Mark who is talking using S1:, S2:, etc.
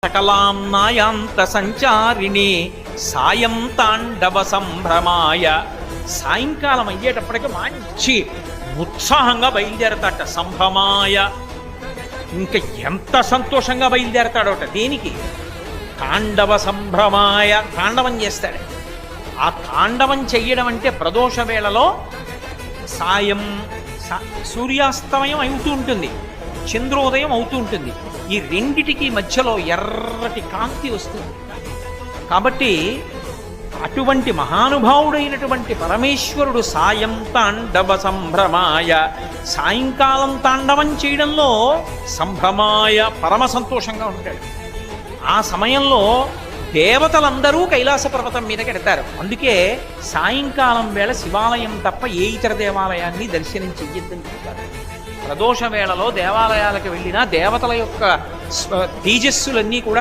S1: సకలాంనాయాంత సంచారిణి సాయం తాండవ సంభ్రమాయ. సాయంకాలం అయ్యేటప్పటికి మంచి ఉత్సాహంగా బయలుదేరతాట. సంభ్రమాయ ఇంకా ఎంత సంతోషంగా బయలుదేరతాడోట. దేనికి? తాండవ సంభ్రమాయ. తాండవం చేస్తాడు. ఆ తాండవం చెయ్యడం అంటే ప్రదోష వేళలో సాయం సూర్యాస్తమయం అవుతూ ఉంటుంది, చంద్రోదయం అవుతూ ఉంటుంది. ఈ రెండిటికి మధ్యలో ఎర్రటి కాంతి వస్తుంది. కాబట్టి అటువంటి మహానుభావుడైనటువంటి పరమేశ్వరుడు సాయం తాండవ సంభ్రమాయ, సాయంకాలం తాండవం చేయడంలో సంభ్రమాయ పరమ సంతోషంగా ఉంటాడు. ఆ సమయంలో దేవతలందరూ కైలాస పర్వతం మీదకి ఎడతారు. అందుకే సాయంకాలం వేళ శివాలయం తప్ప ఏ ఇతర దేవాలయాన్ని దర్శనం చెయ్యొద్దని చెప్తారు. ప్రదోష వేళలో దేవాలయాలకు వెళ్ళినా దేవతల యొక్క తేజస్సులన్నీ కూడా